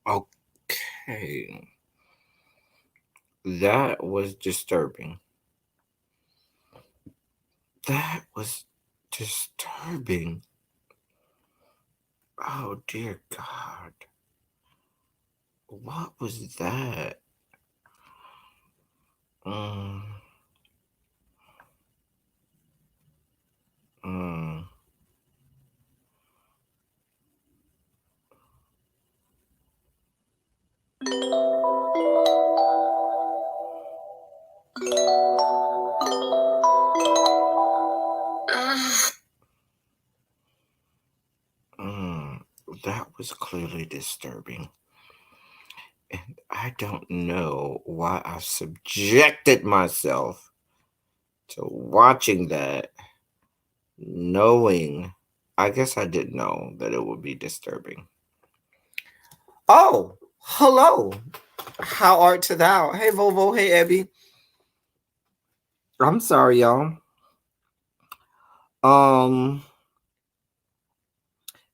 Okay. That was disturbing. That was disturbing. Oh dear God. What was that? Mm, mm, mm. That was clearly disturbing. And I don't know why I subjected myself to watching that, knowing, I guess I didn't know that it would be disturbing. Oh, hello. How art thou? Hey, Vovo. Hey, Abby. I'm sorry, y'all. Um,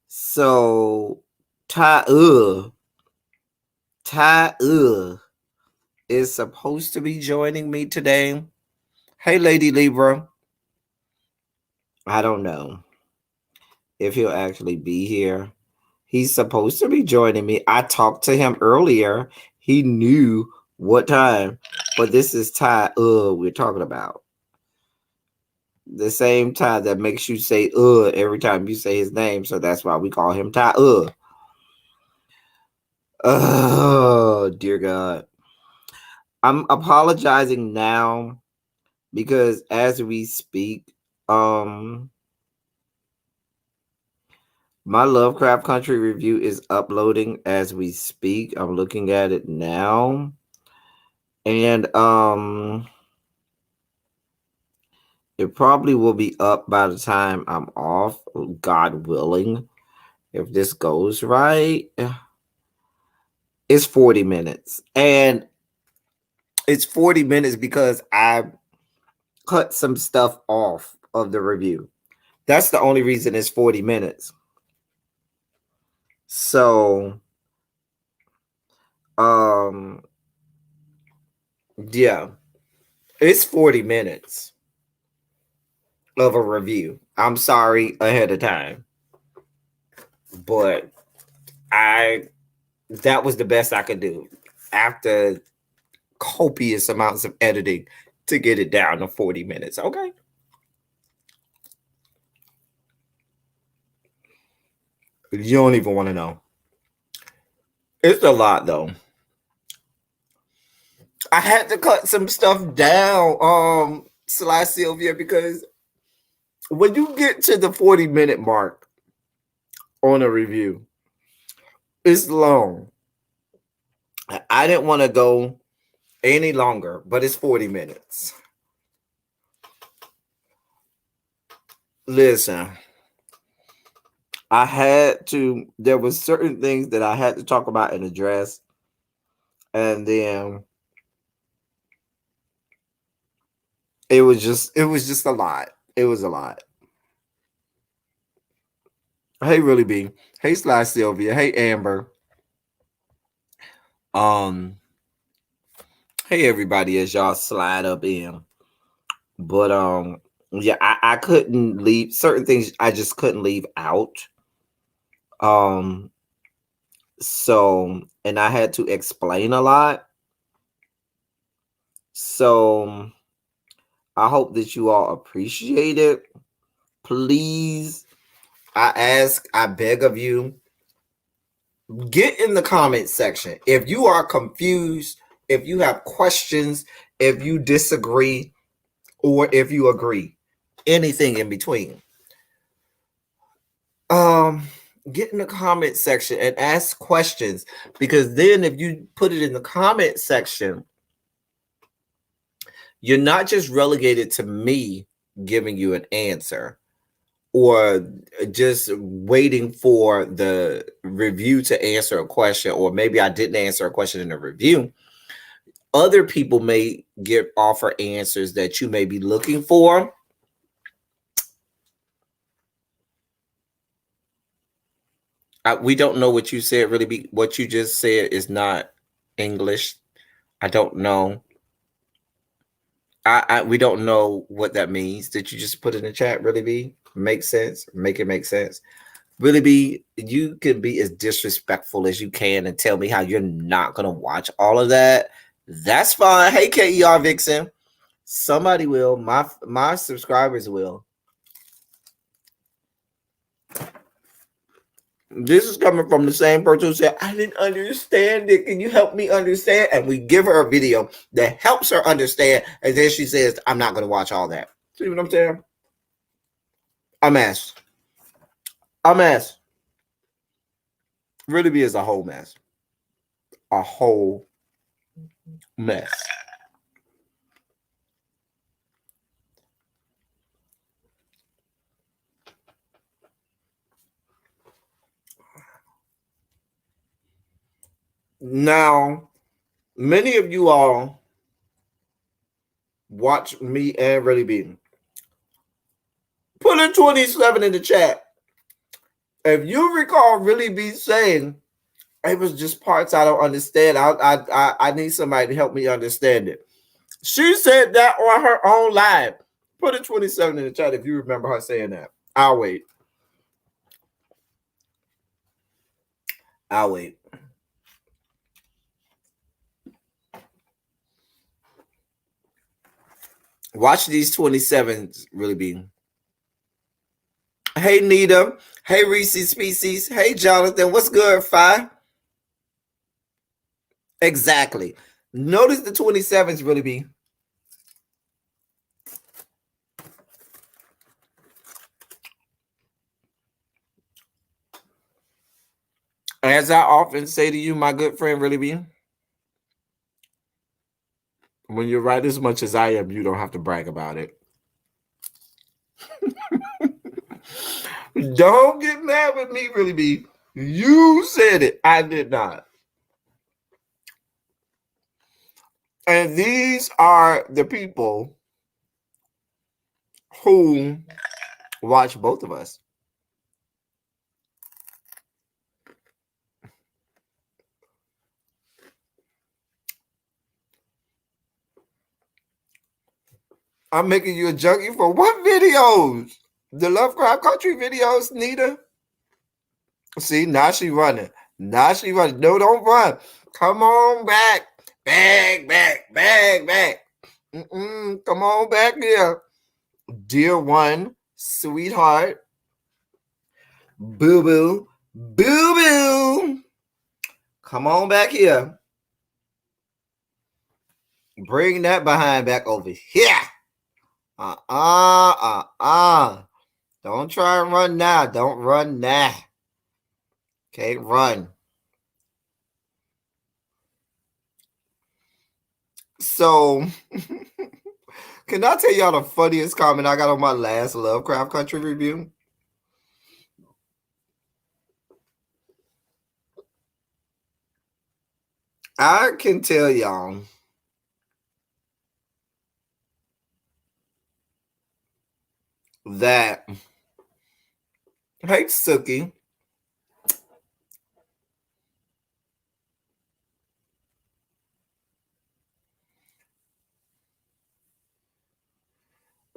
so Ty is supposed to be joining me today. Hey, Lady Libra. I don't know if he'll actually be here. He's supposed to be joining me. I talked to him earlier. He knew what time, but this is Ty we're talking about. The same Ty that makes you say every time you say his name, so that's why we call him Ty Oh dear God. I'm apologizing now because as we speak, um my Lovecraft Country review is uploading as we speak. I'm looking at it now. And it probably will be up by the time I'm off, God willing, if this goes right. It's 40 minutes. And it's 40 minutes because I cut some stuff off of the review. That's the only reason it's 40 minutes. So, um, yeah, it's 40 minutes of a review. I'm sorry ahead of time, but I that was the best I could do after copious amounts of editing to get it down to 40 minutes. Okay. You don't even want to know. It's a lot though. I had to cut some stuff down, Sly Sylvia, because when you get to the 40-minute mark on a review, it's long. I didn't want to go any longer, but it's 40 minutes. Listen, there was certain things that I had to talk about and address. And then it was just a lot. It was a lot. Hey, Really B. Hey, Sly Sylvia. Hey, Amber. Um, hey everybody as y'all slide up in. But yeah, I couldn't leave certain things I just couldn't leave out. Um, so and I had to explain a lot. So I hope that you all appreciate it. Please, I beg of you, get in the comment section. If you are confused, if you have questions, if you disagree, or if you agree, anything in between. Um, get in the comment section and ask questions, because then if you put it in the comment section, you're not just relegated to me giving you an answer or just waiting for the review to answer a question, or maybe I didn't answer a question in the review. Other people may offer answers that you may be looking for. We don't know what you said. Really, be what you just said is not English. I don't know. We don't know what that means. Did you just put it in the chat? Really, be make sense? Make it make sense. Really, be you can be as disrespectful as you can and tell me how you're not gonna watch all of that. That's fine. Hey, KER Vixen. Somebody will. My subscribers will. This is coming from the same person who said, I didn't understand it. Can you help me understand? And we give her a video that helps her understand. And then she says, I'm not going to watch all that. See what I'm saying? A mess. A mess. Really be is a whole mess. A whole mess. Now, many of you all watch me and Really Be. Put a 27 in the chat. If you recall Really Be saying, it was just parts I don't understand. I need somebody to help me understand it. She said that on her own live. Put a 27 in the chat if you remember her saying that. I'll wait. I'll wait. Watch these 27s really be. Hey, Nita. Hey, Reese Species. Hey, Jonathan. What's good, Fi? Exactly. Notice the 27s really be. As I often say to you, my good friend, really be. When you're right as much as I am, you don't have to brag about it. Don't get mad with me, really be. You said it. I did not. And these are the people who watch both of us. I'm making you a junkie for what videos? The Lovecraft Country videos, Nita? See, now she running. Now she running. No, don't run. Come on back. Back. Come on back here. Dear one, sweetheart. Boo-boo. Boo-boo. Come on back here. Bring that behind back over here. Don't try and run now. Don't run now. Okay, run. So, can I tell y'all the funniest comment I got on my last Lovecraft Country review? I can tell y'all that, hey, Suki,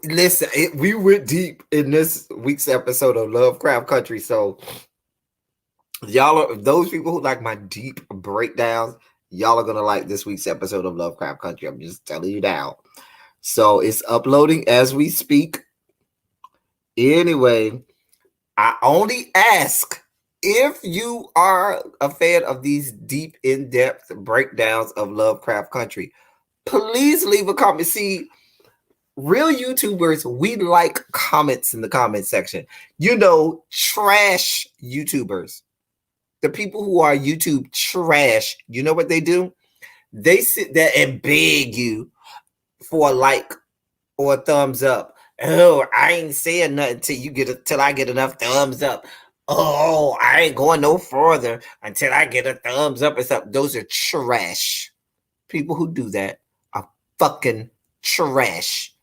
listen, we went deep in this week's episode of Lovecraft Country. So, y'all are those people who like my deep breakdowns. Y'all are gonna like this week's episode of Lovecraft Country. I'm just telling you now. So it's uploading as we speak. Anyway, I only ask if you are a fan of these deep, in-depth breakdowns of Lovecraft Country. Please leave a comment. See, real YouTubers, we like comments in the comment section. You know, trash YouTubers. The people who are YouTube trash, you know what they do? They sit there and beg you for a like or a thumbs up. Oh, I ain't saying nothing till I get enough thumbs up. Oh, I ain't going no further until I get a thumbs up or something. Those are trash. People who do that are fucking trash.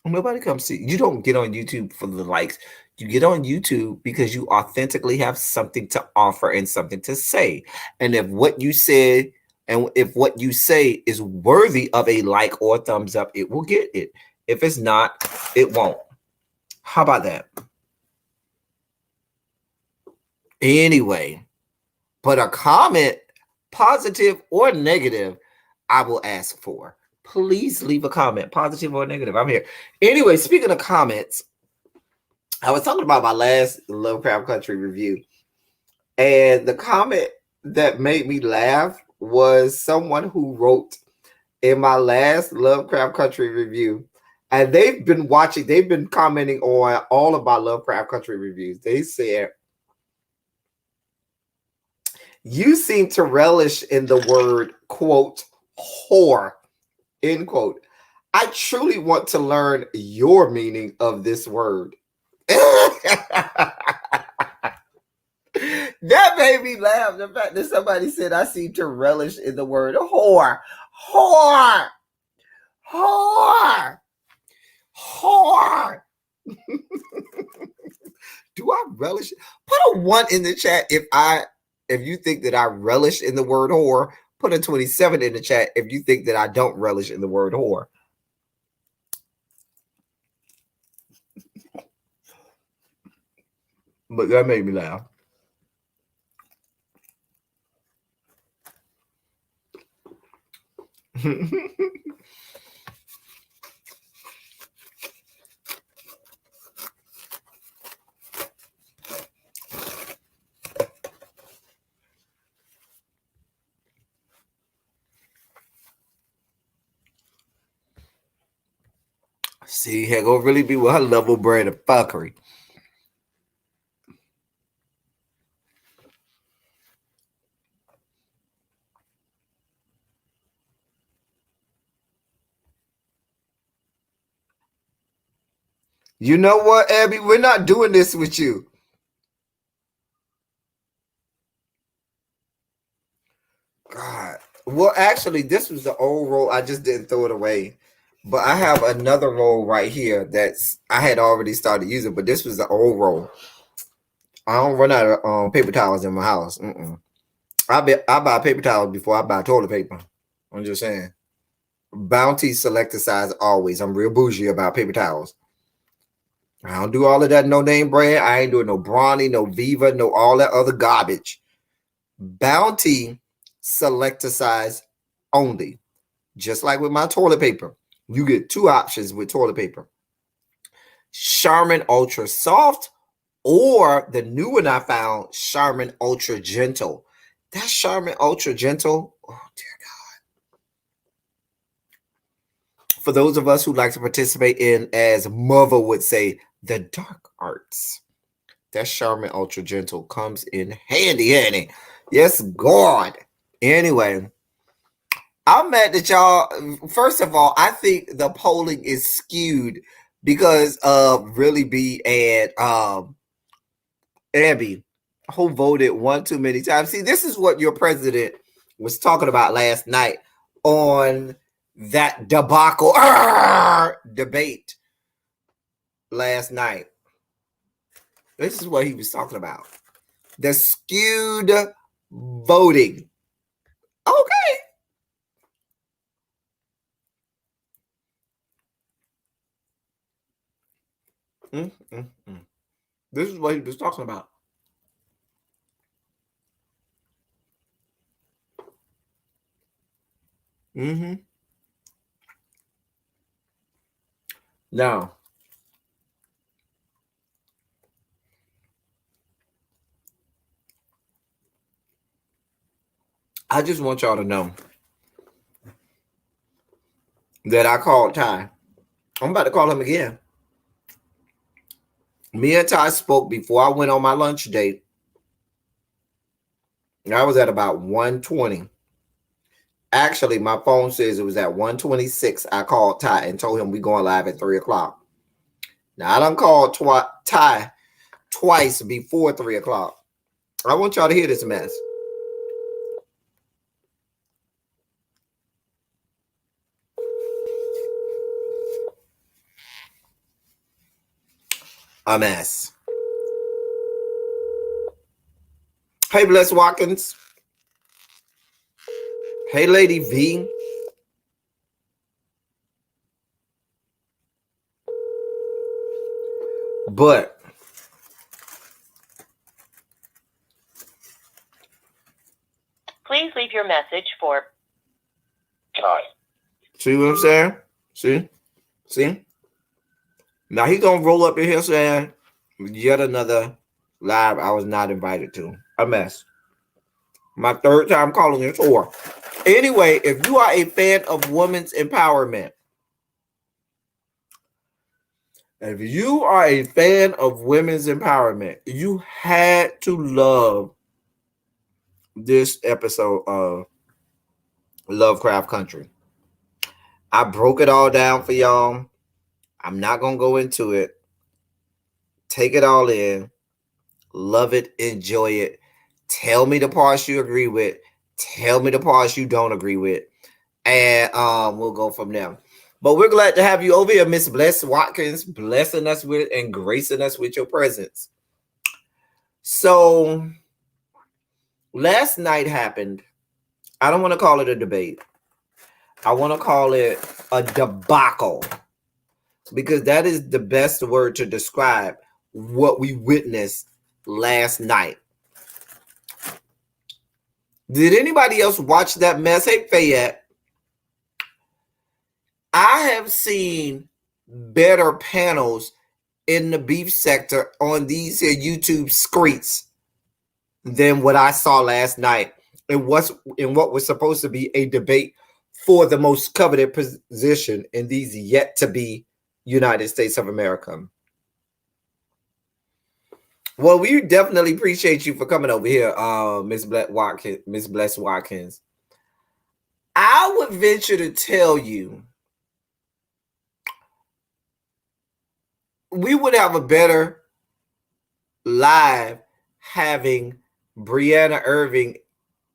Nobody comes see you. Don't get on YouTube for the likes. You get on YouTube because you authentically have something to offer and something to say. And if what you said and if what you say is worthy of a like or a thumbs up, it will get it. If it's not, it won't. How about that? Anyway, but a comment, positive or negative, I will ask for. Please leave a comment, positive or negative. I'm here. Anyway, speaking of comments, I was talking about my last Lovecraft Country review, and the comment that made me laugh was someone who wrote in my last Lovecraft Country review, and they've been commenting on all of my Lovecraft Country reviews. They said, "You seem to relish in the word, quote, whore, end quote. I truly want to learn your meaning of this word." That made me laugh. The fact that somebody said I seem to relish in the word whore. Whore. Whore. Whore. Do I relish? Put a 1 in the chat if you think that I relish in the word whore. Put a 27 in the chat if you think that I don't relish in the word whore. But that made me laugh. See, here go really be with her level brand of fuckery. You know what, Abby? We're not doing this with you. God. Well, actually, this was the old roll. I just didn't throw it away. But I have another roll right here that's I had already started using, but this was the old roll. I don't run out of paper towels in my house. I buy paper towels before I buy toilet paper. I'm just saying. Bounty selector size always. I'm real bougie about paper towels. I don't do all of that no name brand. I ain't doing no Brawny, no Viva, no all that other garbage. Bounty selector size only. Just like with my toilet paper. You get 2 options with toilet paper. Charmin Ultra Soft or the new one I found, Charmin Ultra Gentle. That Charmin Ultra Gentle, oh dear God. For those of us who like to participate in, as Mother would say, the dark arts, that Charmin Ultra Gentle comes in handy, handy. Yes, God. Anyway, I'm mad that y'all. First of all, I think the polling is skewed because of Really B and Abby, who voted one too many times. See, this is what your president was talking about last night on that debacle debate last night. This is what he was talking about. The skewed voting. Okay. This is what he was talking about. Now, I just want y'all to know that I called Ty. I'm about to call him again. Me and Ty spoke before I went on my lunch date. I was at about 1:20. Actually, my phone says it was at 1:26. I called Ty and told him we going live at 3 o'clock. Now, I done called Ty twice before 3 o'clock. I want y'all to hear this mess. A mess. Hey, Bless Watkins. Hey, Lady V. But please leave your message for. See what I'm saying? See? Now he gonna roll up in here saying yet another live I was not invited to. A mess. My third time calling it tour. Anyway, if you are a fan of women's empowerment, you had to love this episode of Lovecraft Country. I broke it all down for y'all. I'm not gonna go into it. Take it all in. Love it. Enjoy it. Tell me the parts you agree with. Tell me the parts you don't agree with. And we'll go from there. But we're glad to have you over here, Miss Bless Watkins, blessing us with and gracing us with your presence. So last night happened. I don't want to call it a debate. I want to call it a debacle, because that is the best word to describe what we witnessed last night. Did anybody else watch that mess? Hey, Fayette. I have seen better panels in the beef sector on these YouTube screens than what I saw last night in what was supposed to be a debate for the most coveted position in these yet to be United States of America. Well, we definitely appreciate you for coming over here, Miss Bless Watkins. I would venture to tell you we would have a better live having Deanna Irving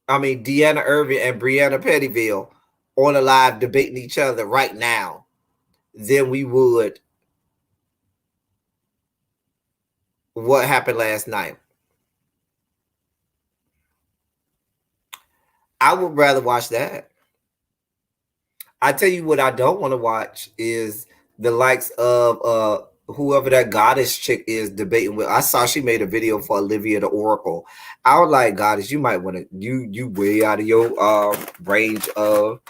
and Brianna Pettyville on a live debating each other right now than we would what happened last night. I would rather watch that. I tell you what I don't want to watch is the likes of whoever that goddess chick is debating with. I saw she made a video for Olivia the Oracle. I was like, goddess, you might want to you way out of your range of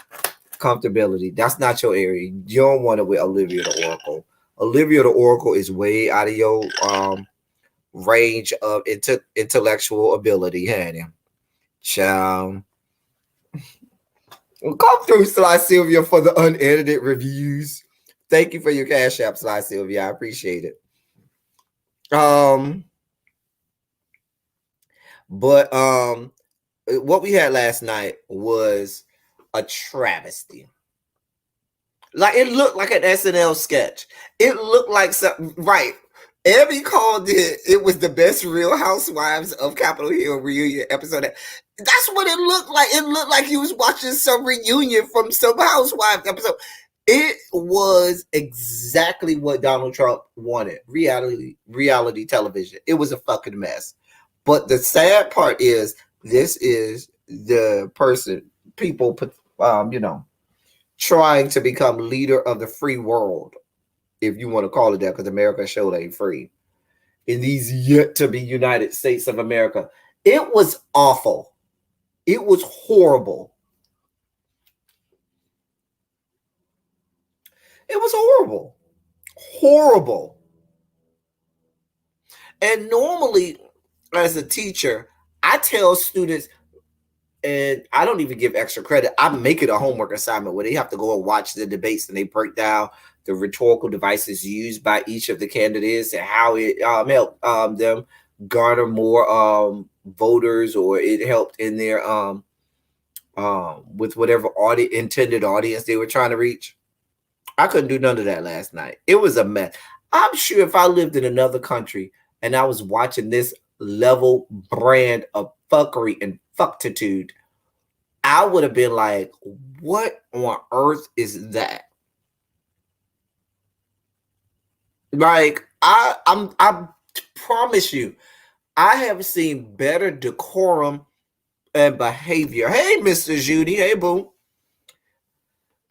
comfortability. That's not your area. You don't want to with Olivia the Oracle. Olivia the Oracle is way out of your range of intellectual ability, honey. Child. Well, come through, Sly Sylvia, for the unedited reviews. Thank you for your cash app, Sly Sylvia. I appreciate it. But what we had last night was a travesty. Like, it looked like an SNL sketch. It looked like something, right? Abby called it was the best Real Housewives of Capitol Hill reunion episode. That's what it looked like. It looked like he was watching some reunion from some Housewives episode. It was exactly what Donald Trump wanted. Reality television. It was a fucking mess. But the sad part is, this is the people, trying to become leader of the free world, if you want to call it that, because America showed ain't free. In these yet to be United States of America. It was awful. It was horrible. It was horrible. Horrible. And normally, as a teacher, I tell students, and I don't even give extra credit, I make it a homework assignment where they have to go and watch the debates and they break down the rhetorical devices used by each of the candidates and how it helped them garner more voters, or it helped in their with whatever intended audience they were trying to reach. I couldn't do none of that last night. It was a mess. I'm sure if I lived in another country and I was watching this level brand of fuckery and fucktitude, I would have been like, what on earth is that? Like, I promise you, I have seen better decorum and behavior. Hey, Mr. Judy. Hey, boo.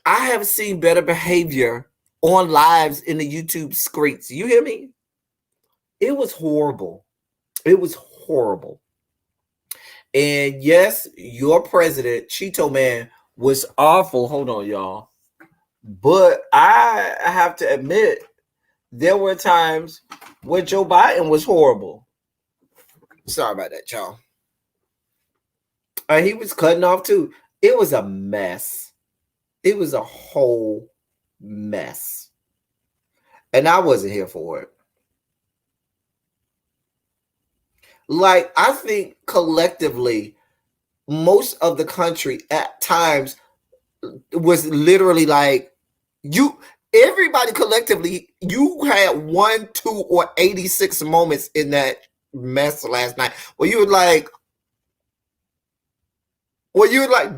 I have seen better behavior on lives in the YouTube screens. You hear me? It was horrible. It was horrible. And yes, your president, Cheeto Man, was awful. Hold on, y'all. But I have to admit, there were times when Joe Biden was horrible. Sorry about that, y'all. He was cutting off too. It was a mess. It was a whole mess. And I wasn't here for it. Like, I think collectively, most of the country at times was literally like, everybody collectively, you had 1, 2, or 86 moments in that mess last night where you were like,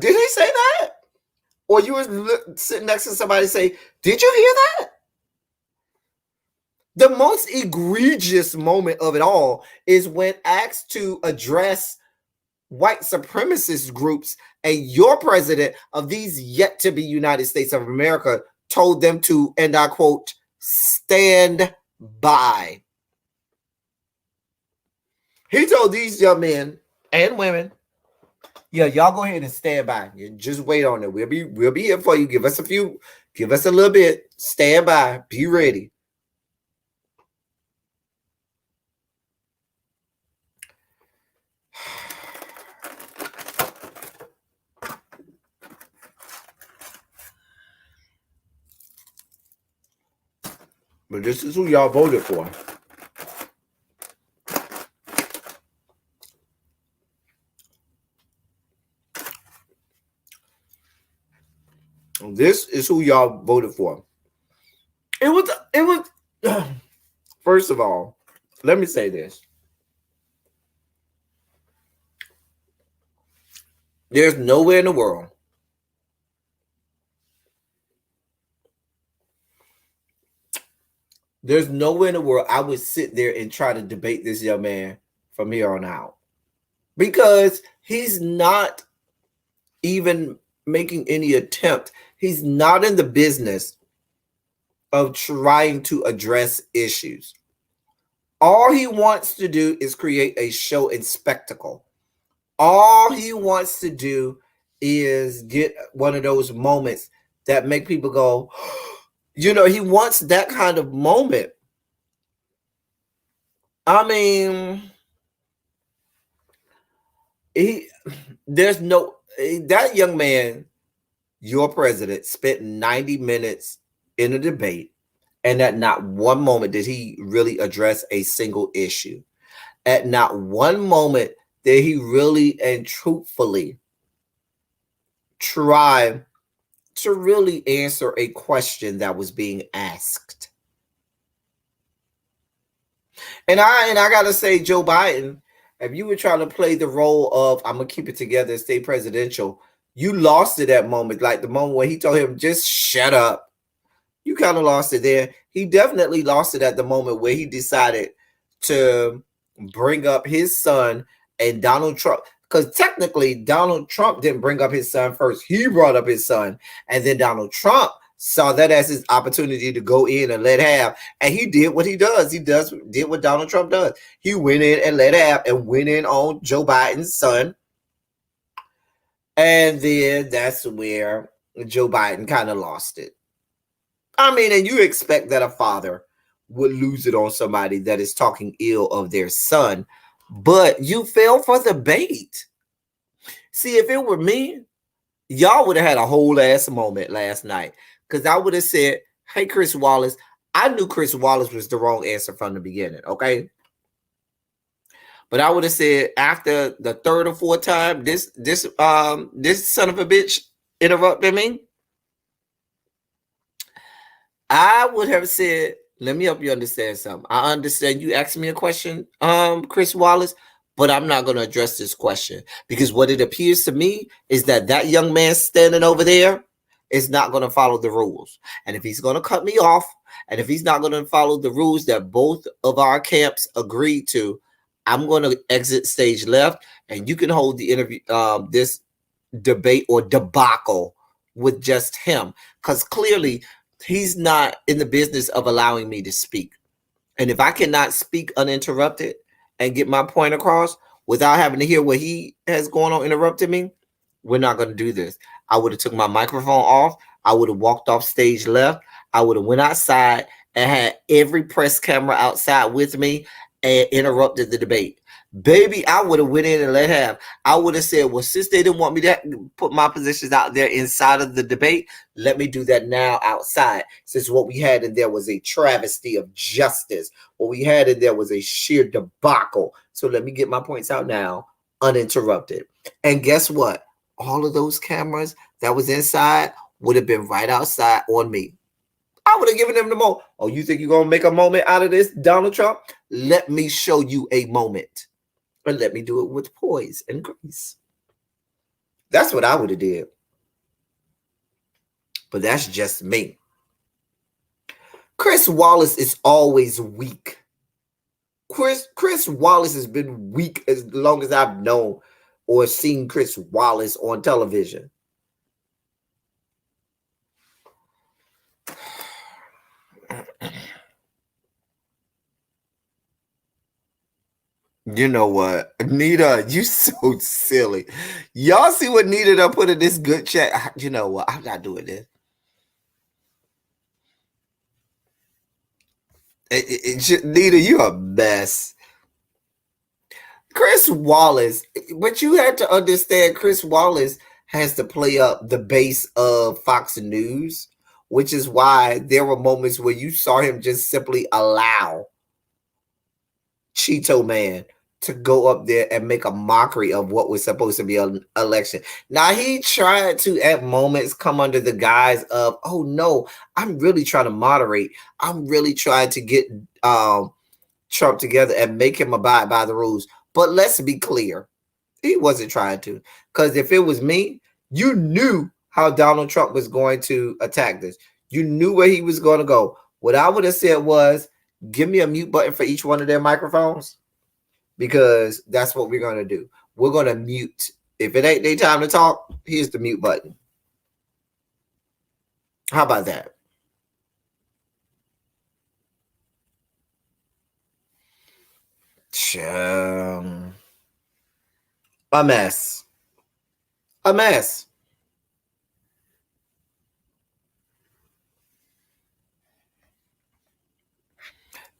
did he say that? Or you were sitting next to somebody and say, did you hear that? The most egregious moment of it all is when asked to address white supremacist groups, and your president of these yet to be United States of America told them to, and I quote, stand by. He told these young men and women, yeah, y'all go ahead and stand by. You just wait on it. We'll be here for you. Give us a little bit. Stand by. Be ready. But this is who y'all voted for. This is who y'all voted for. It was first of all, let me say this. There's nowhere in the world I would sit there and try to debate this young man from here on out, because he's not even making any attempt. He's not in the business of trying to address issues. All he wants to do is create a show and spectacle. All he wants to do is get one of those moments that make people go, he wants that kind of moment. I mean, that young man, your president, spent 90 minutes in a debate, and at not one moment did he really address a single issue. At not one moment did he really and truthfully try to really answer a question that was being asked. And I gotta say, Joe Biden, if you were trying to play the role of I'm gonna keep it together, stay presidential, you lost it that moment. Like the moment when he told him, just shut up. You kind of lost it there. He definitely lost it at the moment where he decided to bring up his son and Donald Trump. Because technically, Donald Trump didn't bring up his son first. He brought up his son. And then Donald Trump saw that as his opportunity to go in and let have. And he did what he does. He did what Donald Trump does. He went in and let have and went in on Joe Biden's son. And then that's where Joe Biden kind of lost it. I mean, and you expect that a father would lose it on somebody that is talking ill of their son, but you fell for the bait. See, if it were me, y'all would have had a whole ass moment last night, because I would have said, hey, Chris Wallace, I knew Chris Wallace was the wrong answer from the beginning, okay? But I would have said after the third or fourth time, this son of a bitch interrupted me, I would have said, let me help you understand something. I understand you asked me a question, Chris Wallace, but I'm not going to address this question, because what it appears to me is that young man standing over there is not going to follow the rules. And if he's going to cut me off, and if he's not going to follow the rules that both of our camps agreed to, I'm going to exit stage left, and you can hold the interview, this debate or debacle with just him, because clearly he's not in the business of allowing me to speak. And if I cannot speak uninterrupted and get my point across without having to hear what he has going on interrupting me, we're not going to do this. I would have took my microphone off. I would have walked off stage left. I would have went outside and had every press camera outside with me and interrupted the debate. Baby, I would have went in and let have. I would have said, well, since they didn't want me to put my positions out there inside of the debate, let me do that now outside. Since what we had in there was a travesty of justice. What we had in there was a sheer debacle. So let me get my points out now, uninterrupted. And guess what? All of those cameras that was inside would have been right outside on me. I would have given them the moment. Oh, you think you're going to make a moment out of this, Donald Trump? Let me show you a moment. And let me do it with poise and grace. That's what I would have did. But that's just me. Chris Wallace is always weak. Chris Wallace has been weak as long as I've known or seen Chris Wallace on television. You know what, Nita, you so silly. Y'all see what Nita done put in this good chat? You know what? I'm not doing this. Nita, you a mess. Chris Wallace, but you had to understand Chris Wallace has to play up the base of Fox News, which is why there were moments where you saw him just simply allow Cheeto Man to go up there and make a mockery of what was supposed to be an election. Now, he tried to, at moments, come under the guise of, oh, no, I'm really trying to moderate. I'm really trying to get Trump together and make him abide by the rules. But let's be clear, he wasn't trying to. Because if it was me, you knew how Donald Trump was going to attack this. You knew where he was going to go. What I would have said was, give me a mute button for each one of their microphones, because that's what we're going to do. We're going to mute. If it ain't their time to talk, here's the mute button. How about that? A mess. A mess.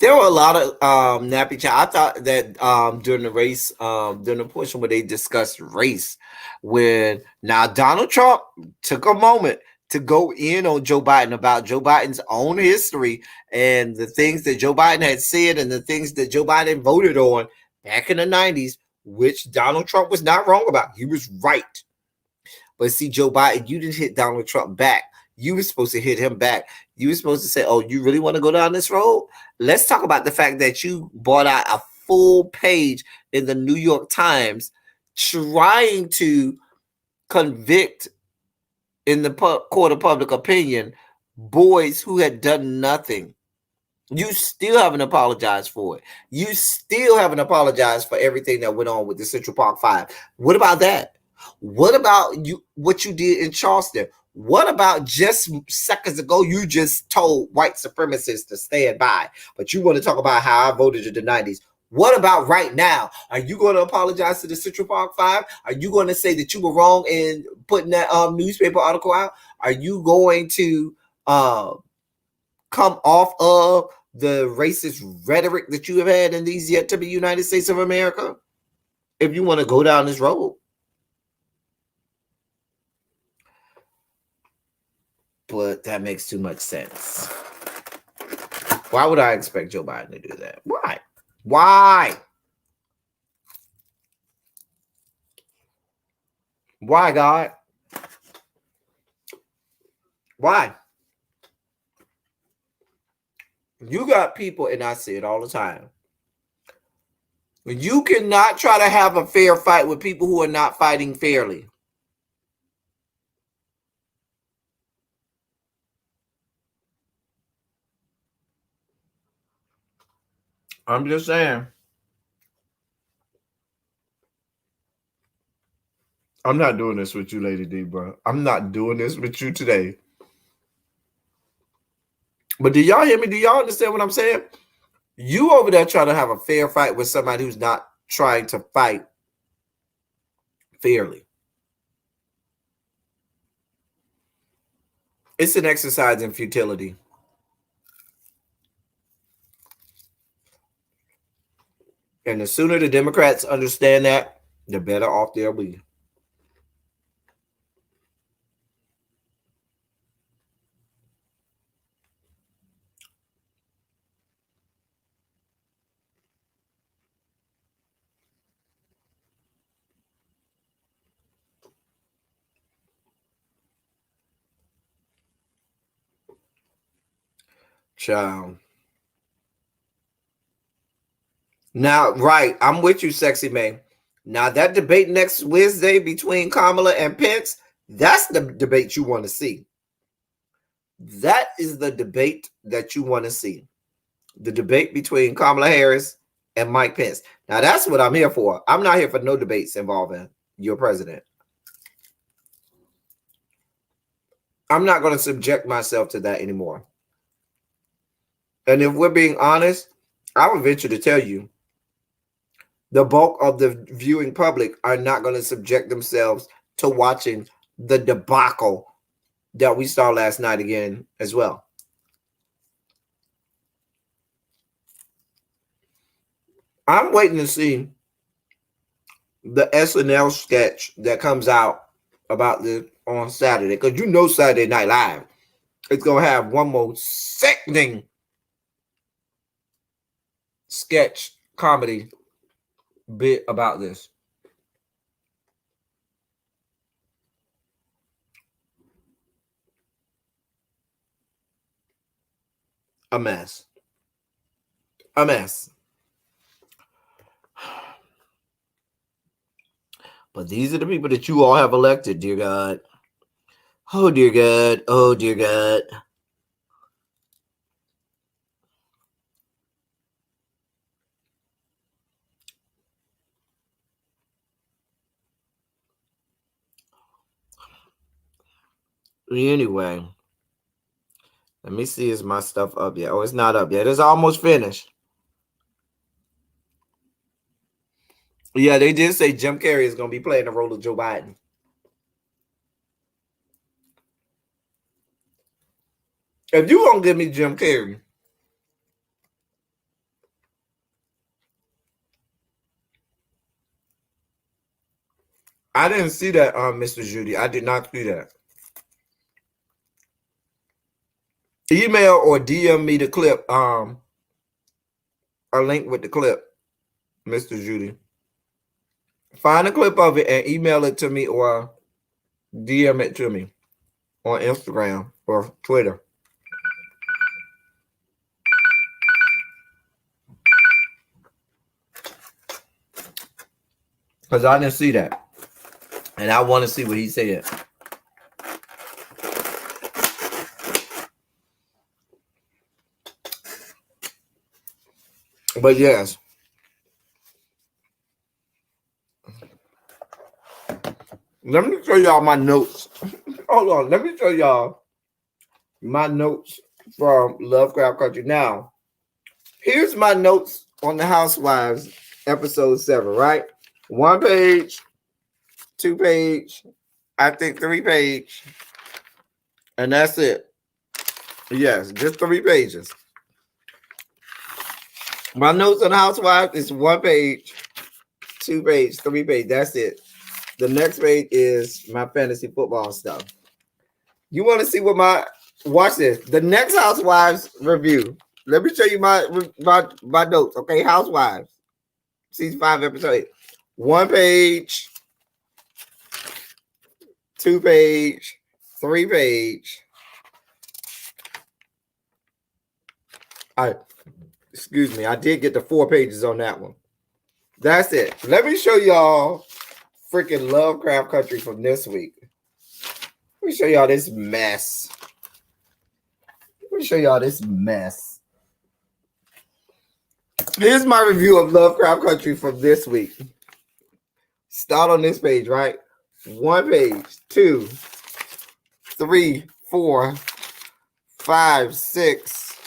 There were a lot of nappy chat. I thought that during the race, during the portion where they discussed race, when now Donald Trump took a moment to go in on Joe Biden about Joe Biden's own history and the things that Joe Biden had said and the things that Joe Biden voted on back in the 90s, which Donald Trump was not wrong about. He was right. But see, Joe Biden, you didn't hit Donald Trump back. You were supposed to hit him back. You were supposed to say, oh, you really want to go down this road? Let's talk about the fact that you bought out a full page in the New York Times trying to convict, in the court of public opinion, boys who had done nothing. You still haven't apologized for it. You still haven't apologized for everything that went on with the Central Park Five. What about that? What about you? What you did in Charleston? What about just seconds ago? You just told white supremacists to stand by, but you want to talk about how I voted in the 90s. What about right now? Are you going to apologize to the Central Park Five? Are you going to say that you were wrong in putting that newspaper article out? Are you going to come off of the racist rhetoric that you have had in these yet to be United States of America? If you want to go down this road. But that makes too much sense. Why would I expect Joe Biden to do that? Why? Why? Why, God? Why? You got people, and I say it all the time, you cannot try to have a fair fight with people who are not fighting fairly. I'm just saying. I'm not doing this with you, Lady D, bro. I'm not doing this with you today. But do y'all hear me? Do y'all understand what I'm saying? You over there trying to have a fair fight with somebody who's not trying to fight fairly. It's an exercise in futility. And the sooner the Democrats understand that, the better off they'll be. Child. Now, right, I'm with you, Sexy May. Now, that debate next Wednesday between Kamala and Pence, that's the debate you want to see. That is the debate that you want to see. The debate between Kamala Harris and Mike Pence. Now, that's what I'm here for. I'm not here for no debates involving your president. I'm not going to subject myself to that anymore. And if we're being honest, I would venture to tell you, the bulk of the viewing public are not going to subject themselves to watching the debacle that we saw last night again as well. I'm waiting to see the SNL sketch that comes out about this on Saturday, because you know Saturday Night Live, it's going to have one more sickening sketch comedy bit about this. A mess. A mess. But these are the people that you all have elected, dear God. Oh, dear God. Oh, dear God. Anyway, let me see, is my stuff up yet? Oh, it's not up yet. It's almost finished. Yeah, they did say Jim Carrey is going to be playing the role of Joe Biden. If you won't give me Jim Carrey, I didn't see that, Mr. Judy. I did not see that. Email or DM me the clip, a link with the clip, Mr. Judy. Find a clip of it and email it to me or DM it to me on Instagram or Twitter. Because I didn't see that. And I want to see what he said. But yes. Let me show y'all my notes. Hold on. Let me show y'all my notes from Lovecraft Country. Now, here's my notes on the Housewives, episode 7, right? 1 page, 2 page, I think 3 page. And that's it. Yes, just 3 pages. My notes on the Housewives is 1 page, 2 page, 3 page. That's it. The next page is my fantasy football stuff. You want to see what watch this. The next Housewives review. Let me show you my notes. Okay, Housewives. Season 5, episode 8. 1 page, 2 page, 3 page. Excuse me, I did get the 4 pages on that one. That's it. Let me show y'all freaking Lovecraft Country from this week. Let me show y'all this mess. Here's my review of Lovecraft Country from this week. Start on this page, right? One page, two, three, four, five, six,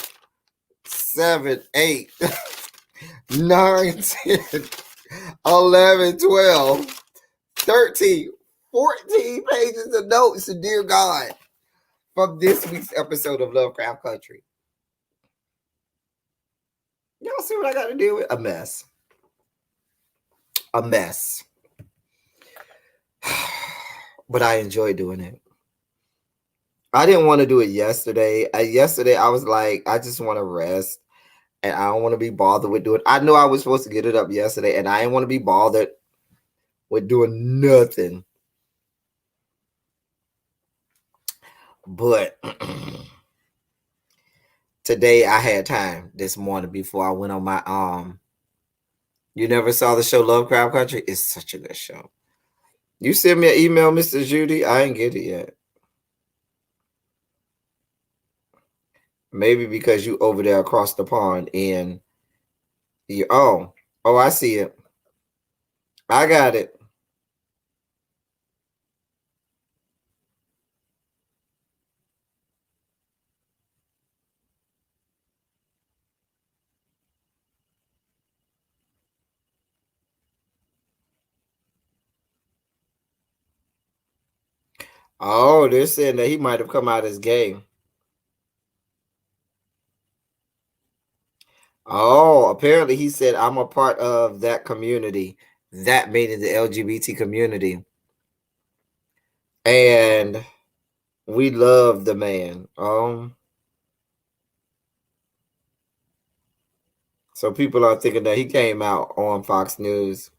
seven, eight, 9, 10, 11, 12, 13, 14 pages of notes, dear God, from this week's episode of Lovecraft Country. Y'all see what I got to deal with? A mess. A mess. But I enjoy doing it. I didn't want to do it yesterday. Yesterday, I was like, I just want to rest. And I don't want to be bothered with doing. I know I was supposed to get it up yesterday, and I didn't want to be bothered with doing nothing. But today I had time this morning before I went on my You never saw the show Lovecraft Country? It's such a good show. You sent me an email, Mr. Judy. I ain't get it yet. Maybe because you over there across the pond and you. Oh, I see it. I got it. Oh, they're saying that he might have come out as gay. Oh, apparently he said, I'm a part of that community. That meaning the LGBT community. And we love the man. So people are thinking that he came out on Fox News.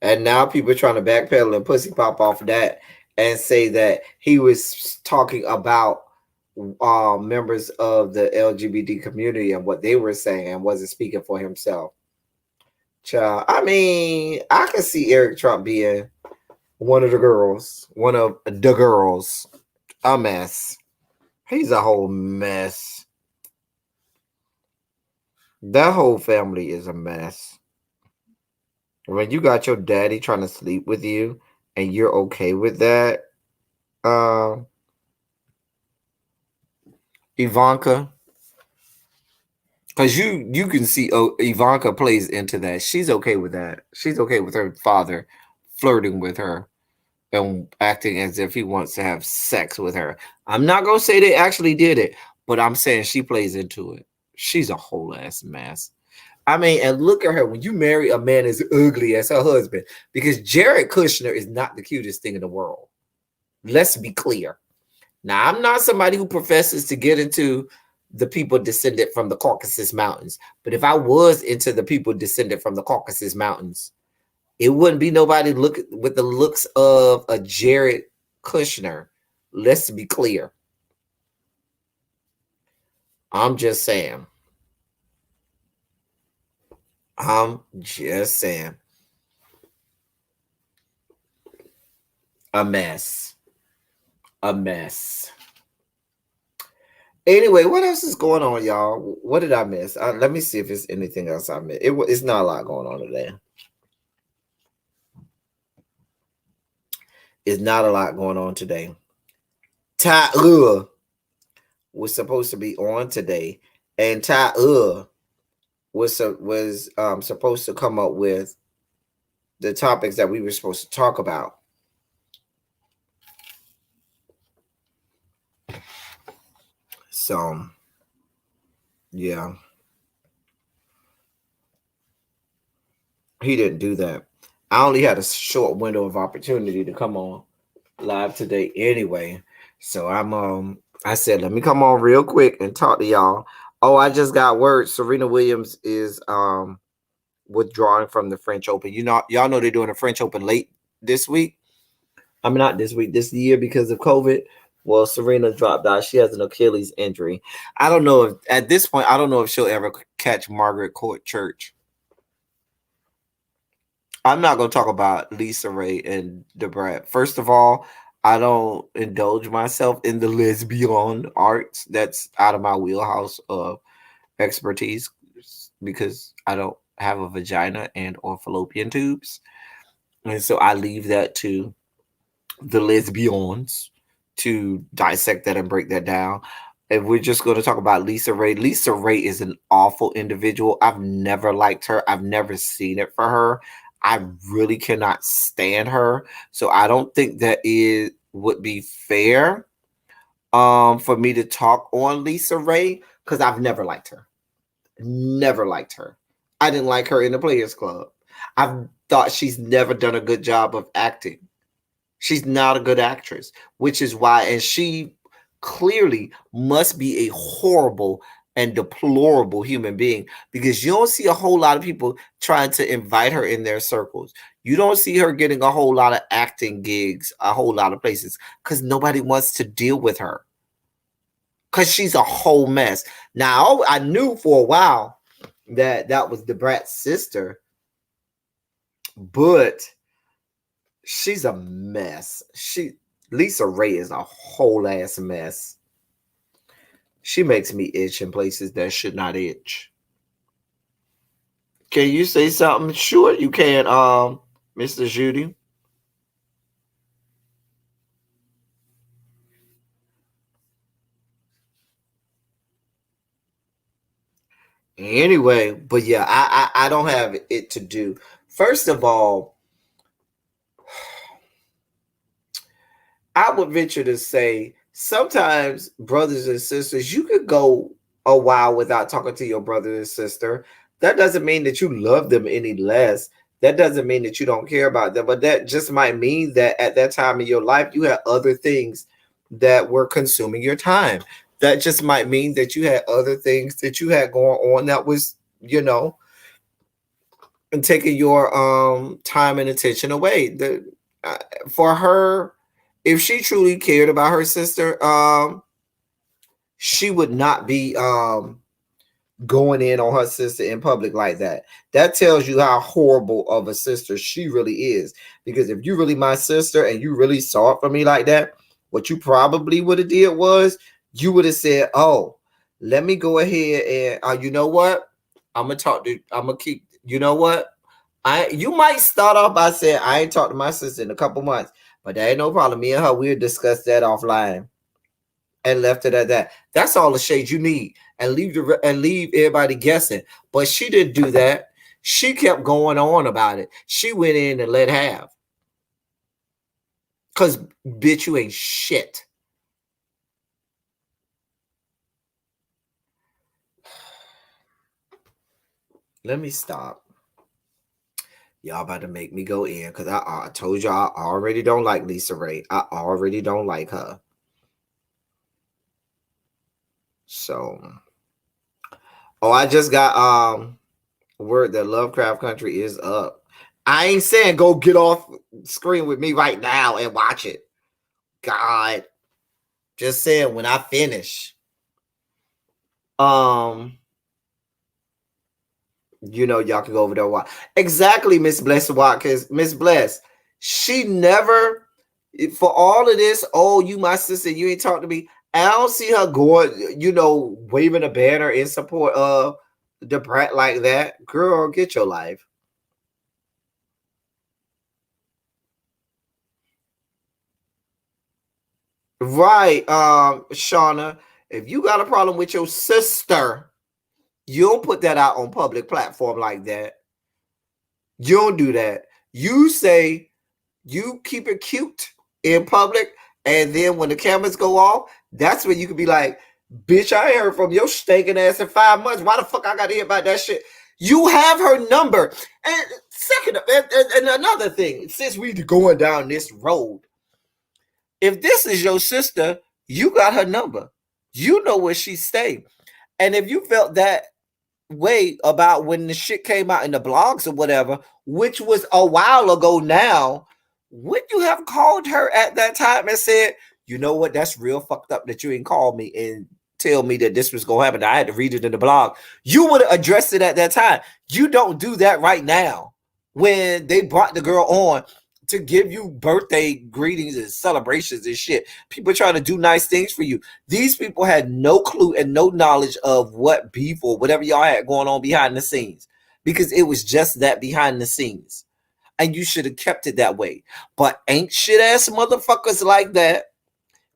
And now people are trying to backpedal and pussy pop off of that and say that he was talking about members of the LGBT community and what they were saying and wasn't speaking for himself. Child, I mean, I can see Eric Trump being one of the girls. A mess. He's a whole mess. That whole family is a mess. When you got your daddy trying to sleep with you and you're okay with that, Ivanka, because you can see Ivanka plays into that. She's okay with that. She's okay with her father flirting with her and acting as if he wants to have sex with her. I'm not gonna say they actually did it, but I'm saying she plays into it. She's a whole ass mess. I mean, and look at her. When you marry a man as ugly as her husband, because Jared Kushner is not the cutest thing in the world. Let's be clear. Now, I'm not somebody who professes to get into the people descended from the Caucasus Mountains. But if I was into the people descended from the Caucasus Mountains, it wouldn't be nobody look with the looks of a Jared Kushner. Let's be clear. I'm just saying. I'm just saying. A mess. A mess. Anyway, what else is going on, y'all? What did I miss? Let me see if there's anything else I missed. It's not a lot going on today. It's not a lot going on today. Ty was supposed to be on today, and Ty was supposed to come up with the topics that we were supposed to talk about. So, yeah. He didn't do that. I only had a short window of opportunity to come on live today anyway. So I said, let me come on real quick and talk to y'all. Oh, I just got word. Serena Williams is withdrawing from the French Open. Y'all know they're doing the French Open late this week. I mean, not this week, this year because of COVID. Well, Serena dropped out. She has an Achilles injury. I don't know if at this point, I don't know if she'll ever catch Margaret Court Church. I'm not going to talk about Lisa Ray and Debrat. First of all, I don't indulge myself in the lesbian arts. That's out of my wheelhouse of expertise. because I don't have a vagina and or fallopian tubes. And so I leave that to the lesbians to dissect that and break that down. If we're just going to talk about Lisa Ray is an awful individual. I've never liked her. I've never seen it for her. I really cannot stand her. So I don't think that it would be fair for me to talk on Lisa Ray because I've never liked her. Never liked her. I didn't like her in the Players Club. I've thought she's never done a good job of acting. She's not a good actress, which is why, and she clearly must be a horrible and deplorable human being because you don't see a whole lot of people trying to invite her in their circles. You don't see her getting a whole lot of acting gigs, a whole lot of places because nobody wants to deal with her because she's a whole mess. Now, I knew for a while that was the Brat's sister, but she's a mess. Lisa Ray is a whole ass mess. She makes me itch in places that should not itch. Can you say something? Sure, you can, Mr. Judy. Anyway, but yeah, I don't have it to do. First of all, I would venture to say sometimes brothers and sisters, you could go a while without talking to your brother and sister. That doesn't mean that you love them any less. That doesn't mean that you don't care about them, but that just might mean that at that time in your life, you had other things that were consuming your time. That just might mean that you had other things that you had going on that was, and taking your time and attention away. For her, if she truly cared about her sister, she would not be going in on her sister in public like that. That tells you how horrible of a sister she really is. Because if you really my sister and you really saw it for me like that, what you probably would have did was you would have said, "Oh, let me go ahead and you know what? I'm gonna keep. You know what? You might start off by saying I ain't talked to my sister in a couple months, but that ain't no problem. Me and her we'll discuss that offline." And left it at that. That's all the shade you need, and leave everybody guessing. But she didn't do that. She kept going on about it. She went in and let have. Cause bitch, you ain't shit. Let me stop. Y'all about to make me go in because I told y'all I already don't like Lisa Ray. I already don't like her. So, I just got word that Lovecraft Country is up. I ain't saying go get off screen with me right now and watch it. God, just saying when I finish. Y'all can go over there and watch. Exactly, Miss Bless Watkins. Miss Bless, she never, for all of this, oh, you my sister, you ain't talk to me. I don't see her going, waving a banner in support of the Brat like that. Girl, get your life. Right, Shauna, if you got a problem with your sister, you don't put that out on public platform like that. You don't do that. You say you keep it cute in public, and then when the cameras go off, that's when you can be like, bitch, I ain't heard from your stinking ass in 5 months. Why the fuck I gotta hear about that shit? You have her number. And second, and another thing, since we going down this road, if this is your sister, you got her number. You know where she stay. And if you felt that way about when the shit came out in the blogs or whatever, which was a while ago now, would you have called her at that time and said, you know what, that's real fucked up that you ain't called me and tell me that this was going to happen. I had to read it in the blog. You would have addressed it at that time. You don't do that right now when they brought the girl on to give you birthday greetings and celebrations and shit. People trying to do nice things for you. These people had no clue and no knowledge of what beef or whatever y'all had going on behind the scenes, because it was just that, behind the scenes. And you should have kept it that way. But ain't shit ass motherfuckers like that.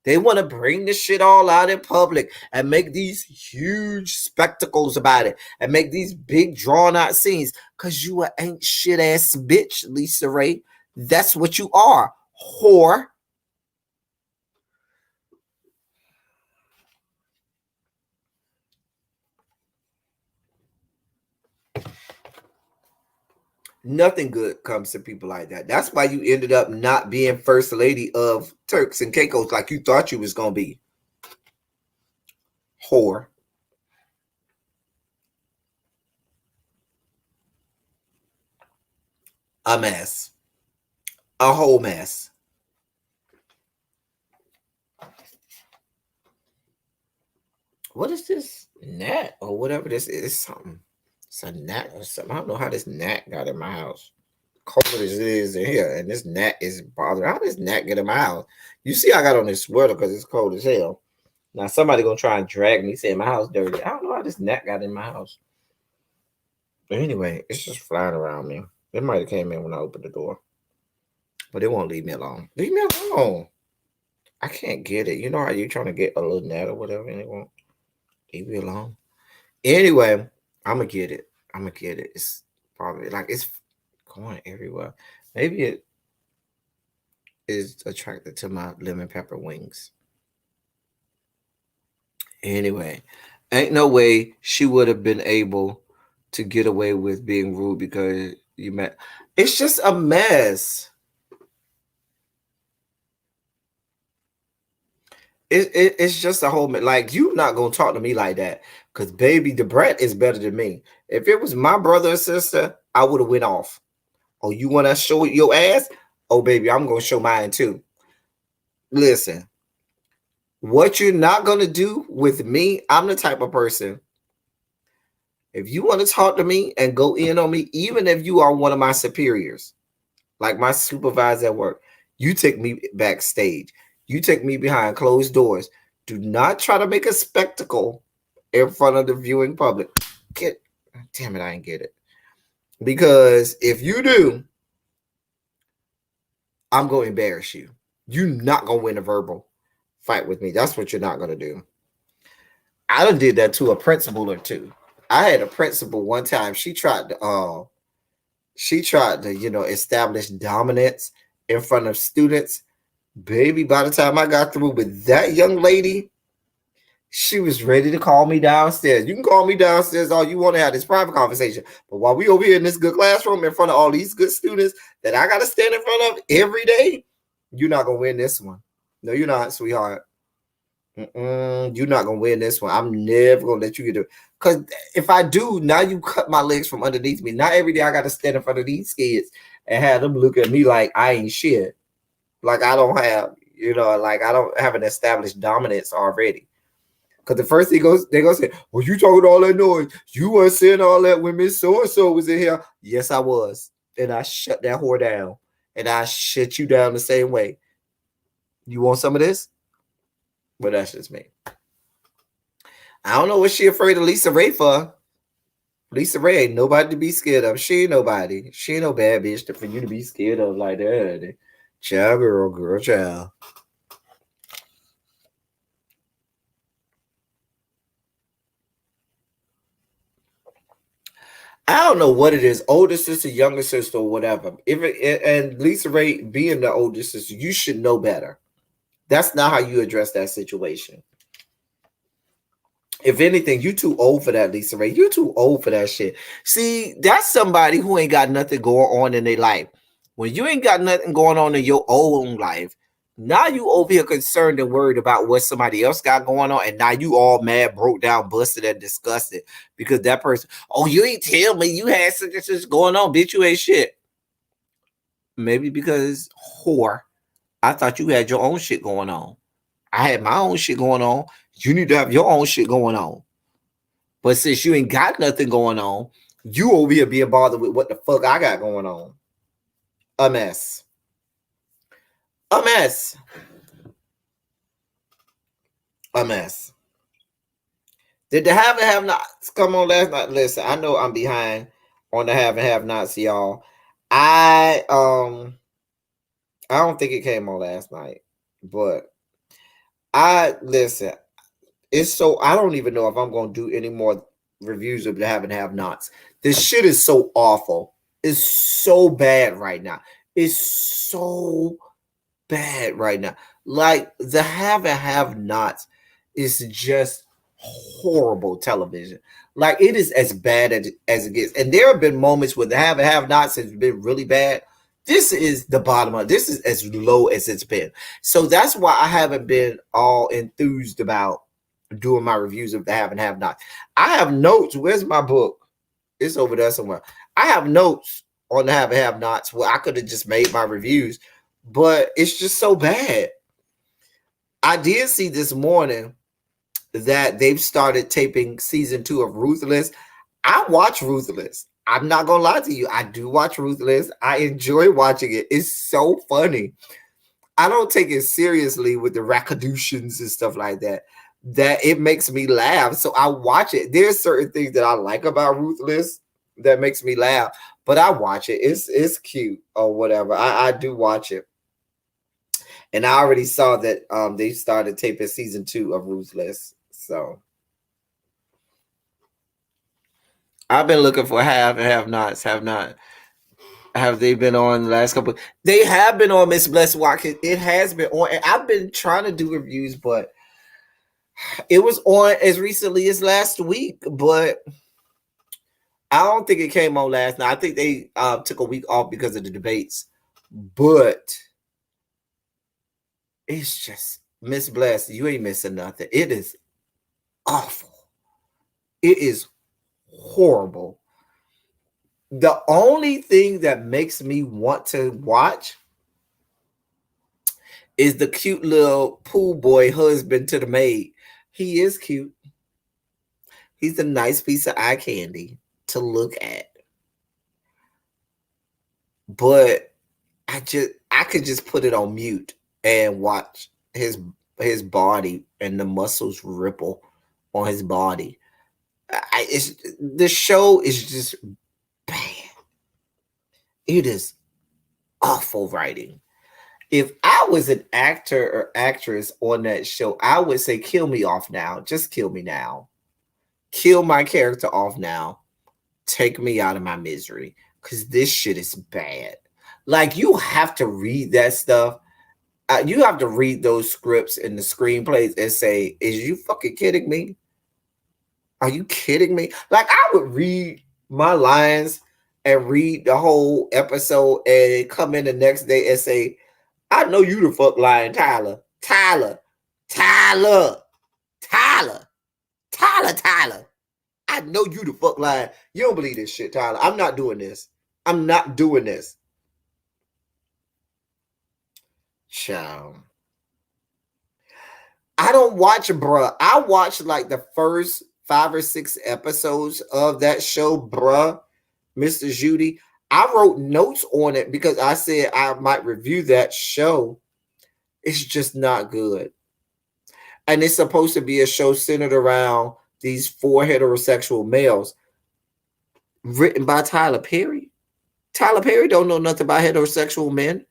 They want to bring this shit all out in public and make these huge spectacles about it and make these big drawn out scenes. Cause you ain't shit ass bitch, Lisa Ray. That's what you are, whore. Nothing good comes to people like that. That's why you ended up not being first lady of Turks and Caicos like you thought you was gonna be. Whore. A mess. A whole mess. What is this? Gnat or whatever this is? Something. It's a gnat or something. I don't know how this gnat got in my house. Cold as it is in here, and this gnat is bothering. How does gnat get in my house? You see, I got on this sweater because it's cold as hell. Now somebody gonna try and drag me, saying my house dirty. I don't know how this gnat got in my house. But anyway, it's just flying around me. It might have came in when I opened the door, but it won't leave me alone. Leave me alone. I can't get it. You know how you trying to get a little gnat or whatever, and it won't leave me alone. Anyway, I'm gonna get it. I'm gonna get it. It's probably like it's going everywhere. Maybe it is attracted to my lemon pepper wings. Anyway, ain't no way she would have been able to get away with being rude because you met. It's just a mess. It's just a whole like you not gonna talk to me like that because baby, the brat is better than me. If it was my brother or sister, I would have went off. Oh, you want to show your ass? Oh, baby, I'm gonna show mine too. Listen, what you're not gonna do with me, I'm the type of person. If you want to talk to me and go in on me, even if you are one of my superiors, like my supervisor at work, you take me backstage. You take me behind closed doors. Do not try to make a spectacle in front of the viewing public. Damn it, I didn't get it. Because if you do, I'm going to embarrass you. You're not going to win a verbal fight with me. That's what you're not going to do. I done did that to a principal or two. I had a principal one time. She tried to, establish dominance in front of students. Baby, by the time I got through with that young lady, she was ready to call me downstairs. You can call me downstairs all you want to have this private conversation. But while we over here in this good classroom in front of all these good students that I got to stand in front of every day, you're not going to win this one. No, you're not, sweetheart. You're not going to win this one. I'm never going to let you get it. Because if I do, now you cut my legs from underneath me. Not every day I got to stand in front of these kids and have them look at me like I ain't shit. Like I don't have, like I don't have an established dominance already. Because the first thing they're going to say, well, you talking all that noise. You weren't saying all that when Miss So-and-so was in here. Yes, I was. And I shut that whore down. And I shut you down the same way. You want some of this? But that's just me. I don't know what she afraid of Lisa Ray for. Lisa Ray ain't nobody to be scared of. She ain't nobody. She ain't no bad bitch for you to be scared of like that. Child, girl, child. I don't know what it is, older sister, younger sister, or whatever. And Lisa Ray being the older sister, you should know better. That's not how you address that situation. If anything, you too old for that, Lisa Ray. You too old for that shit. See, that's somebody who ain't got nothing going on in their life. When you ain't got nothing going on in your own life, now you over here concerned and worried about what somebody else got going on, and now you all mad, broke down, busted, and disgusted because that person, oh, you ain't tell me you had such and such going on, bitch, you ain't shit. Maybe because, whore, I thought you had your own shit going on. I had my own shit going on. You need to have your own shit going on. But since you ain't got nothing going on, you over here being bothered with what the fuck I got going on. A mess. A mess. A mess. Did the have and have nots come on last night? Listen, I know I'm behind on the have and have nots, y'all. I don't think it came on last night, but I listen. It's so I don't even know if I'm gonna do any more reviews of the have and have nots. This shit is so awful. It's so bad right now. It's so bad right now. Like the have and have nots is just horrible television. Like it is as bad as it gets. And there have been moments where the have and have nots has been really bad. This is the bottom of this is as low as it's been. So that's why I haven't been all enthused about doing my reviews of the have and have nots. I have notes. Where's my book? It's over there somewhere. I have notes on the have and have nots where I could have just made my reviews, but it's just so bad. I did see this morning that they've started taping season 2 of Ruthless. I watch Ruthless. I'm not gonna lie to you. I do watch Ruthless. I enjoy watching it. It's so funny. I don't take it seriously with the rackadutions and stuff like that. That it makes me laugh. So I watch it. There's certain things that I like about Ruthless that makes me laugh, but I watch it. It's cute or whatever. I do watch it. And I already saw that they started taping season 2 of Ruthless. So I've been looking for have and have nots. Have not. Have they been on the last couple? They have been on Miss Bless Watkins. It has been on. And I've been trying to do reviews, but it was on as recently as last week. But I don't think it came on last night. I think they took a week off because of the debates. But it's just Miss Bless. You ain't missing nothing. It is awful. It is horrible. The only thing that makes me want to watch is the cute little pool boy husband to the maid. He is cute. He's a nice piece of eye candy to look at. But I could just put it on mute and watch his body and the muscles ripple on his body. The show is just bad. It is awful writing. If I was an actor or actress on that show, I would say, kill me off now. Just kill me now. Kill my character off now. Take me out of my misery. Because this shit is bad. Like, you have to read that stuff. You have to read those scripts and the screenplays and say, is you fucking kidding me? Are you kidding me? Like, I would read my lines and read the whole episode and come in the next day and say, I know you the fuck lying, Tyler. Tyler. I know you the fuck lying. You don't believe this shit, Tyler. I'm not doing this. I'm not doing this. Child. I don't watch, bruh. I watched like the first 5 or 6 episodes of that show, bruh. Mr. Judy. I wrote notes on it because I said I might review that show. It's just not good. And it's supposed to be a show centered around these 4 heterosexual males written by Tyler Perry. Tyler Perry don't know nothing about heterosexual men.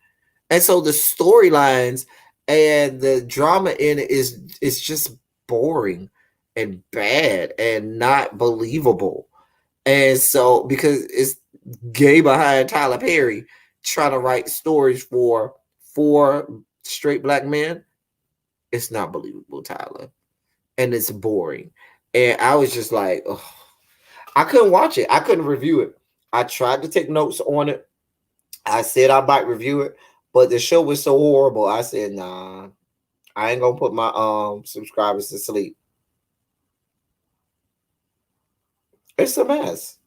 And so the storylines and the drama in it is just boring and bad and not believable. And so because it's gay behind Tyler Perry trying to write stories for 4 straight black men, it's not believable, Tyler. And it's boring. And I was just like, ugh. I couldn't watch it. I couldn't review it. I tried to take notes on it. I said I might review it, but the show was so horrible. I said, nah, I ain't gonna put my subscribers to sleep. It's a mess.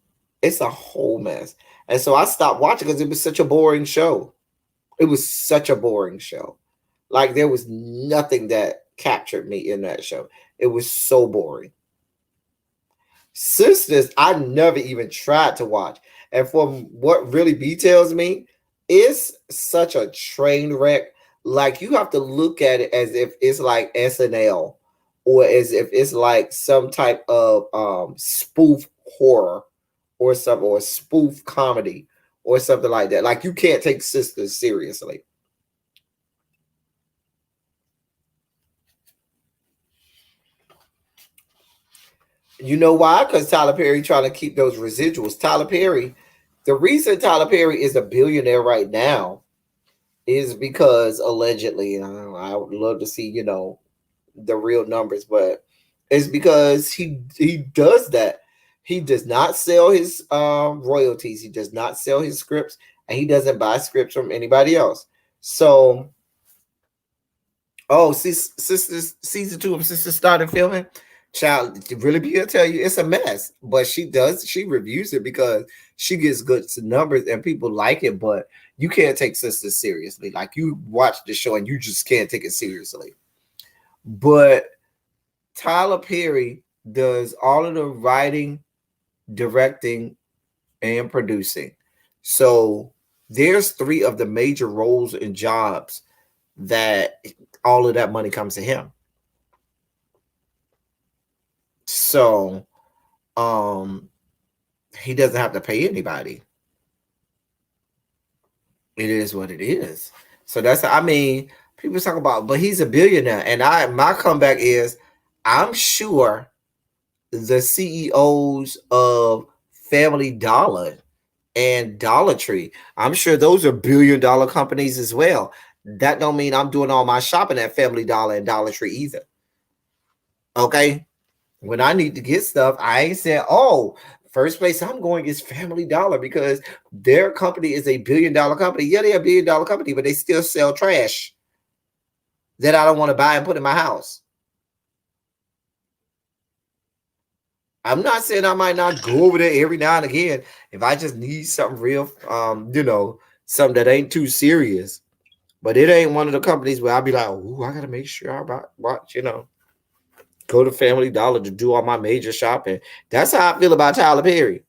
It's a whole mess. And so I stopped watching because it was such a boring show. It was such a boring show. Like there was nothing that captured me in that show. It was so boring. Sisters, I never even tried to watch. And from what really details me, it's such a train wreck. Like you have to look at it as if it's like SNL, or as if it's like some type of spoof horror or something, or spoof comedy or something like that. Like you can't take sisters seriously. You know why? Because Tyler Perry trying to keep those residuals. Tyler Perry, the reason Tyler Perry is a billionaire right now is because allegedly, I would love to see, the real numbers, but it's because he does that. He does not sell his royalties. He does not sell his scripts, and he doesn't buy scripts from anybody else. So, oh, sisters, season 2 of Sisters started filming. Child, really be able to tell you it's a mess, but she reviews it because she gets good numbers and people like it. But you can't take Sisters seriously. Like you watch the show and you just can't take it seriously. But Tyler Perry does all of the writing, directing, and producing. So there's 3 of the major roles and jobs that all of that money comes to him. So he doesn't have to pay anybody. It is what it is. So that's, I mean, people talk about, but he's a billionaire. And my comeback is I'm sure the CEOs of Family Dollar and Dollar Tree, I'm sure those are $1 billion companies as well. That don't mean I'm doing all my shopping at Family Dollar and Dollar Tree either. Okay? When I need to get stuff, I ain't saying, oh, first place I'm going is Family Dollar because their company is a $1 billion company. Yeah, they're $1 billion company, but they still sell trash that I don't want to buy and put in my house. I'm not saying I might not go over there every now and again if I just need something real, something that ain't too serious. But it ain't one of the companies where I'll be like, oh, I gotta make sure I watch, go to Family Dollar to do all my major shopping. That's how I feel about Tyler Perry.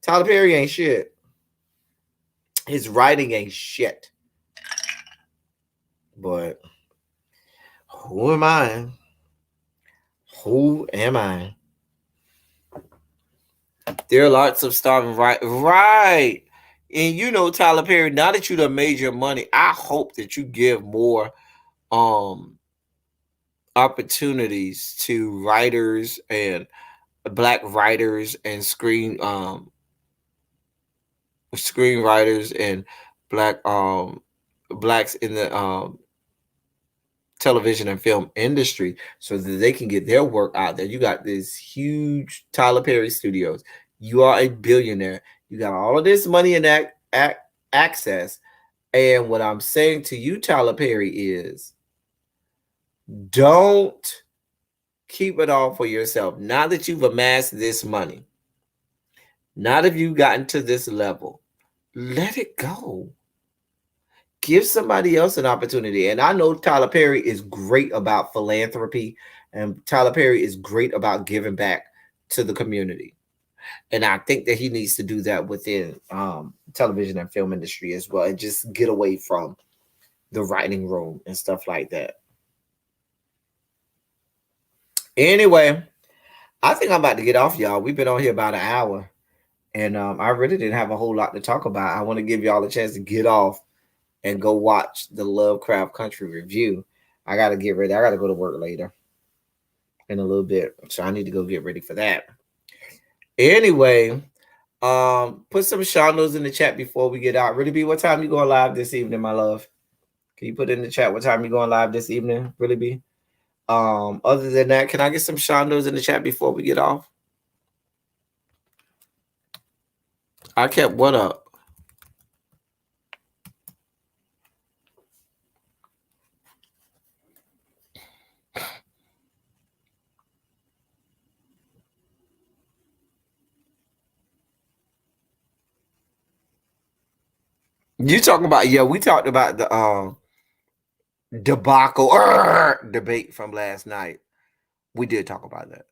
Tyler Perry ain't shit. His writing ain't shit. But who am I? Who am I? There are lots of starving, right. And Tyler Perry, now that you done made your money, I hope that you give more um opportunities to writers and black writers and screenwriters and black blacks in the television and film industry so that they can get their work out there. You got this huge Tyler Perry Studios. You are a billionaire. You got all of this money and access. And what I'm saying to you, Tyler Perry, is don't keep it all for yourself. Now that you've amassed this money, now that you've gotten to this level, let it go. Give somebody else an opportunity. And I know Tyler Perry is great about philanthropy, and Tyler Perry is great about giving back to the community. And I think that he needs to do that within television and film industry as well, and just get away from the writing room and stuff like that. Anyway, I think I'm about to get off, y'all. We've been on here about an hour, and I really didn't have a whole lot to talk about. I want to give y'all a chance to get off and go watch the Lovecraft Country review. I got to get ready. I got to go to work later in a little bit, so I need to go get ready for that. Anyway, put some shout-outs in the chat before we get out. Really, be what time you going live this evening, my love? Can you put in the chat what time you going live this evening? Really, be. Other than that, can I get some shout-outs in the chat before we get off? I kept what up? You talking about, yeah, we talked about the debacle debate from last night. We did talk about that.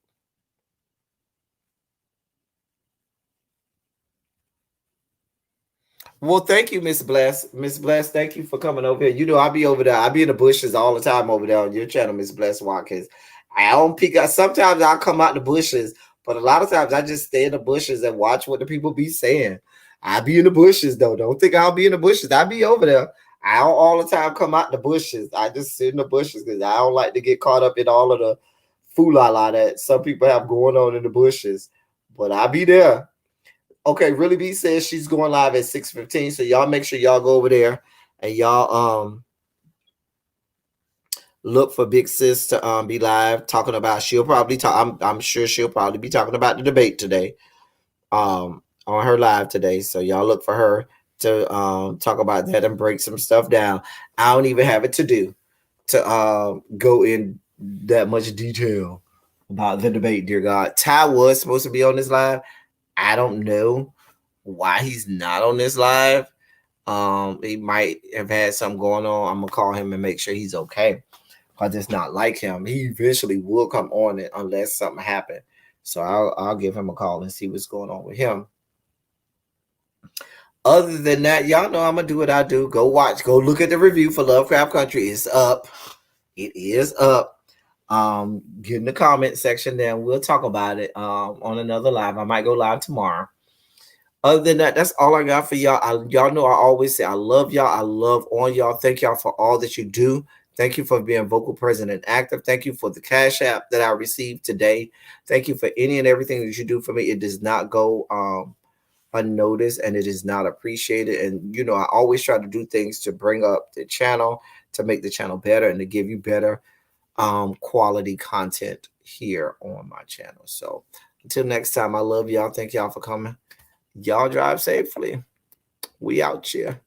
Well, thank you, Miss Bless. Miss Bless, thank you for coming over here. You know, I be over there. I be in the bushes all the time over there on your channel, Miss Bless Watkins. I don't peek out. Sometimes I'll come out the bushes, but a lot of times I just stay in the bushes and watch what the people be saying. I be in the bushes though. Don't think I'll be in the bushes. I be over there. I don't all the time come out the bushes. I just sit in the bushes because I don't like to get caught up in all of the foolala that some people have going on in the bushes. But I be there. Okay, Really B says she's going live at 6:15. So y'all make sure y'all go over there and y'all look for Big Sis to be live talking about she'll probably talk I'm sure she'll probably be talking about the debate today on her live today. So y'all look for her to talk about that and break some stuff down. I don't even have it to do to go in that much detail about the debate, dear God. Ty was supposed to be on this live. I don't know why he's not on this live. He might have had something going on. I'm gonna call him and make sure he's okay. Cause it's not like him. He eventually will come on it unless something happened. So I'll give him a call and see what's going on with him. Other than that, y'all know I'm gonna do what I do. Go watch, go look at the review for Lovecraft Country. It's up. It is up. Get in the comment section, then we'll talk about it on another live. I might go live tomorrow. Other than that, that's all I got for y'all. Y'all know I always say I love y'all. I love on y'all. Thank y'all for all that you do. Thank you for being vocal, present, and active. Thank you for the Cash App that I received today. Thank you for any and everything that you do for me. It does not go unnoticed and it is not appreciated. And you know, I always try to do things to bring up the channel, to make the channel better, and to give you better quality content here on my channel. So until next time, I love y'all. Thank y'all for coming. Y'all drive safely. We out here.